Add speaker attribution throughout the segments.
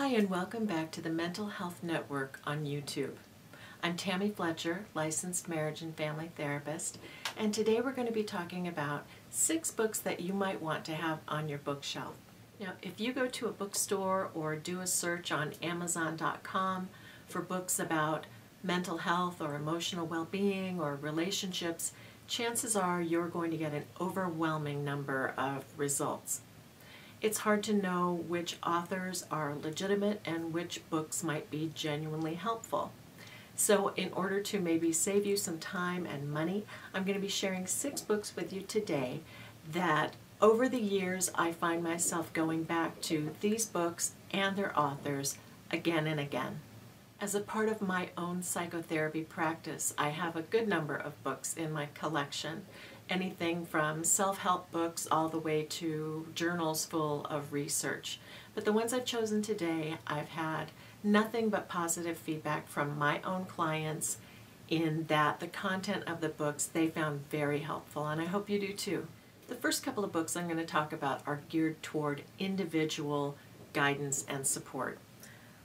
Speaker 1: Hi, and welcome back to the Mental Health Network on YouTube. I'm Tammy Fletcher, licensed marriage and family therapist, and today we're going to be talking about 6 books that you might want to have on your bookshelf. Now, if you go to a bookstore or do a search on Amazon.com for books about mental health or emotional well-being or relationships, chances are you're going to get an overwhelming number of results. It's hard to know which authors are legitimate and which books might be genuinely helpful. So in order to maybe save you some time and money, I'm going to be sharing 6 books with you today that over the years I find myself going back to these books and their authors again and again. As a part of my own psychotherapy practice, I have a good number of books in my collection. Anything from self-help books all the way to journals full of research. But the ones I've chosen today, I've had nothing but positive feedback from my own clients in that the content of the books they found very helpful, and I hope you do too. The first couple of books I'm going to talk about are geared toward individual guidance and support.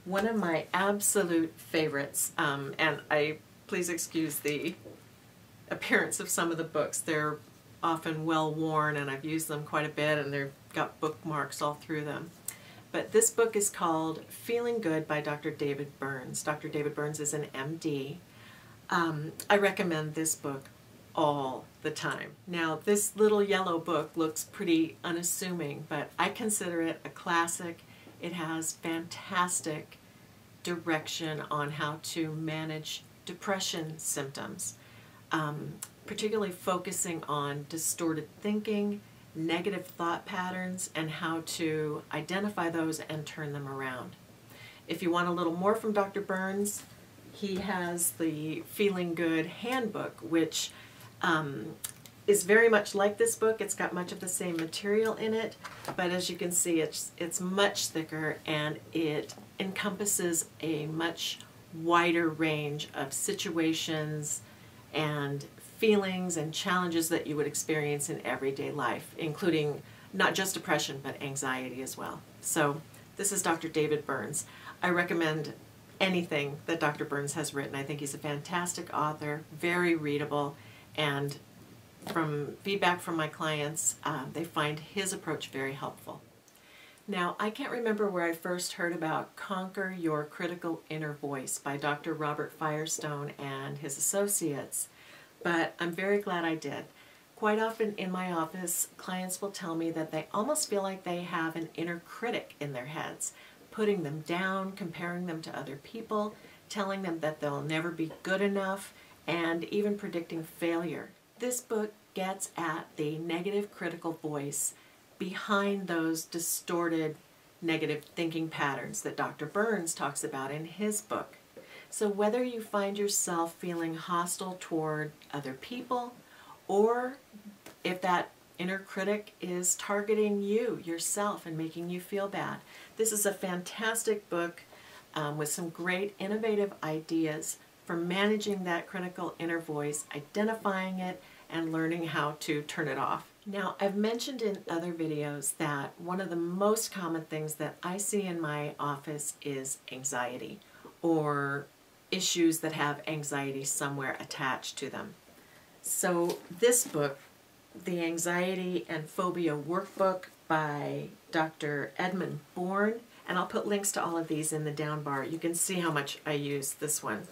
Speaker 1: One of my absolute favorites, and please excuse the appearance of some of the books. They're often well worn and I've used them quite a bit and they've got bookmarks all through them. But this book is called Feeling Good by Dr. David Burns. Dr. David Burns is an MD. I recommend this book all the time. Now, this little yellow book looks pretty unassuming, but I consider it a classic. It has fantastic direction on how to manage depression symptoms. Particularly focusing on distorted thinking, negative thought patterns, and how to identify those and turn them around. If you want a little more from Dr. Burns, he has the Feeling Good Handbook, which is very much like this book. It's got much of the same material in it, but as you can see, it's much thicker and it encompasses a much wider range of situations and feelings and challenges that you would experience in everyday life, including not just depression, but anxiety as well. So this is Dr. David Burns. I recommend anything that Dr. Burns has written. I think he's a fantastic author, very readable, and from feedback from my clients, they find his approach very helpful. Now, I can't remember where I first heard about Conquer Your Critical Inner Voice by Dr. Robert Firestone and his associates, but I'm very glad I did. Quite often in my office, clients will tell me that they almost feel like they have an inner critic in their heads, putting them down, comparing them to other people, telling them that they'll never be good enough, and even predicting failure. This book gets at the negative critical voice behind those distorted negative thinking patterns that Dr. Burns talks about in his book. So whether you find yourself feeling hostile toward other people, or if that inner critic is targeting you, yourself, and making you feel bad, this is a fantastic book with some great innovative ideas for managing that critical inner voice, identifying it, and learning how to turn it off. Now, I've mentioned in other videos that one of the most common things that I see in my office is anxiety, or issues that have anxiety somewhere attached to them. So this book, the Anxiety and Phobia Workbook by Dr. Edmund Bourne, and I'll put links to all of these in the down bar. You can see how much I use this one.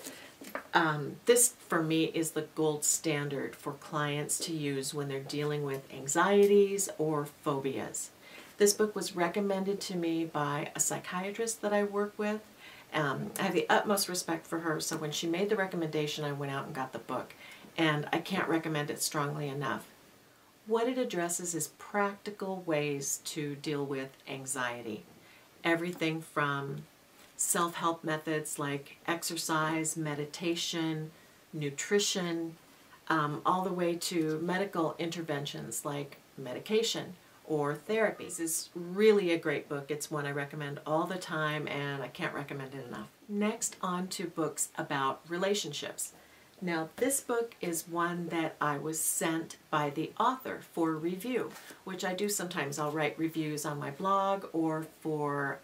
Speaker 1: This, for me, is the gold standard for clients to use when they're dealing with anxieties or phobias. This book was recommended to me by a psychiatrist that I work with. I have the utmost respect for her, so when she made the recommendation, I went out and got the book, and I can't recommend it strongly enough. What it addresses is practical ways to deal with anxiety. Everything from self-help methods like exercise, meditation, nutrition, all the way to medical interventions like medication or therapy. This is really a great book. It's one I recommend all the time, and I can't recommend it enough. Next, on to books about relationships. Now, this book is one that I was sent by the author for review, which I do sometimes. I'll write reviews on my blog or for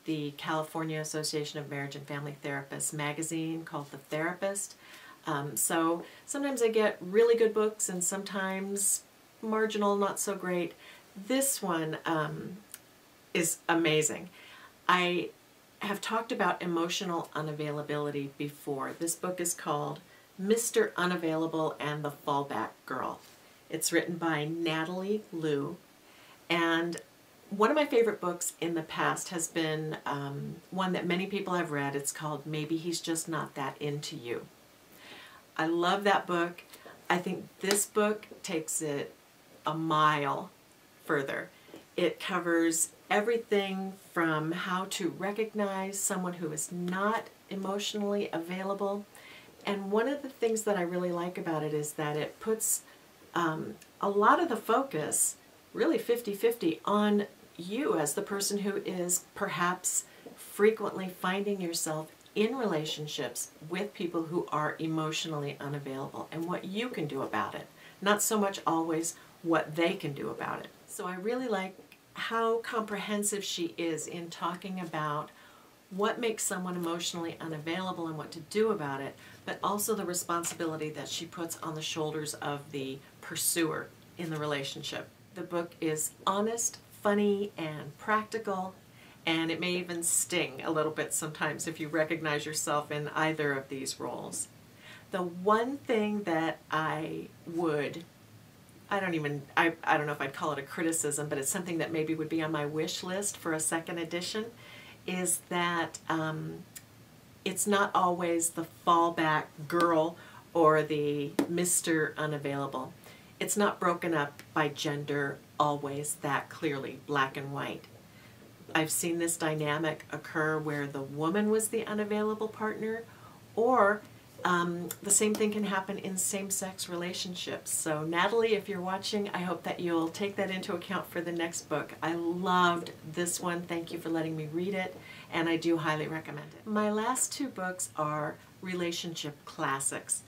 Speaker 1: the California Association of Marriage and Family Therapists magazine called The Therapist. So sometimes I get really good books and sometimes marginal, not so great. This one is amazing. I have talked about emotional unavailability before. This book is called Mr. Unavailable and the Fallback Girl. It's written by Natalie Liu, and one of my favorite books in the past has been one that many people have read. It's called Maybe He's Just Not That Into You. I love that book. I think this book takes it a mile further. It covers everything from how to recognize someone who is not emotionally available. And one of the things that I really like about it is that it puts a lot of the focus, really 50-50, on you as the person who is perhaps frequently finding yourself in relationships with people who are emotionally unavailable and what you can do about it. Not so much always what they can do about it. So I really like how comprehensive she is in talking about what makes someone emotionally unavailable and what to do about it, but also the responsibility that she puts on the shoulders of the pursuer in the relationship. The book is honest, funny, and practical, and it may even sting a little bit sometimes if you recognize yourself in either of these roles. The one thing that I don't know if I'd call it a criticism, but it's something that maybe would be on my wish list for a second edition, is that it's not always the fallback girl or the Mr. Unavailable. It's not broken up by gender always that clearly, black and white. I've seen this dynamic occur where the woman was the unavailable partner, or the same thing can happen in same-sex relationships. So Natalie, if you're watching, I hope that you'll take that into account for the next book. I loved this one. Thank you for letting me read it, and I do highly recommend it. My last two books are relationship classics.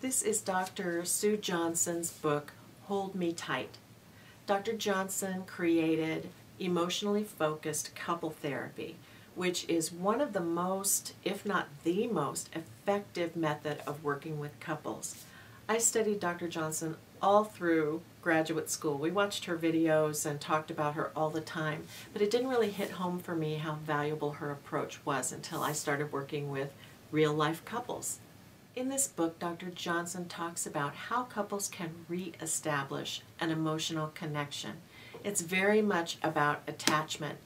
Speaker 1: This is Dr. Sue Johnson's book, Hold Me Tight. Dr. Johnson created emotionally focused couple therapy, which is one of the most, if not the most, effective method of working with couples. I studied Dr. Johnson all through graduate school. We watched her videos and talked about her all the time, but it didn't really hit home for me how valuable her approach was until I started working with real-life couples. In this book, Dr. Johnson talks about how couples can re-establish an emotional connection. It's very much about attachment,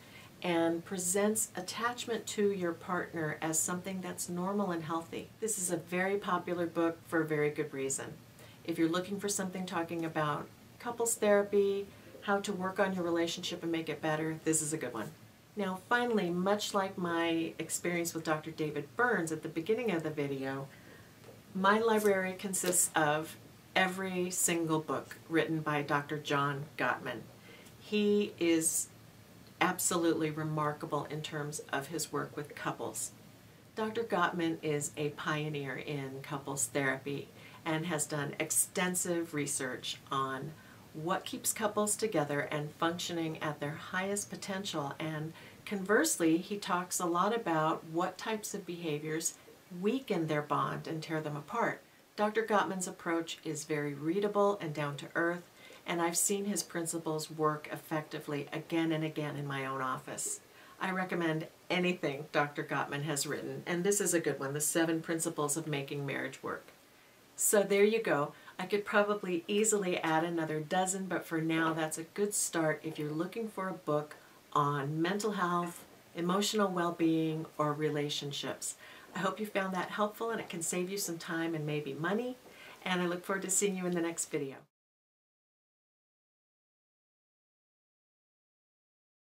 Speaker 1: and presents attachment to your partner as something that's normal and healthy. This is a very popular book for a very good reason. If you're looking for something talking about couples therapy, how to work on your relationship and make it better, this is a good one. Now finally, much like my experience with Dr. David Burns at the beginning of the video, my library consists of every single book written by Dr. John Gottman. He is absolutely remarkable in terms of his work with couples. Dr. Gottman is a pioneer in couples therapy and has done extensive research on what keeps couples together and functioning at their highest potential, and conversely, he talks a lot about what types of behaviors weaken their bond and tear them apart. Dr. Gottman's approach is very readable and down to earth, and I've seen his principles work effectively again and again in my own office. I recommend anything Dr. Gottman has written, and this is a good one, The 7 Principles of Making Marriage Work. So there you go. I could probably easily add another dozen, but for now that's a good start if you're looking for a book on mental health, emotional well-being, or relationships. I hope you found that helpful and it can save you some time and maybe money, and I look forward to seeing you in the next video.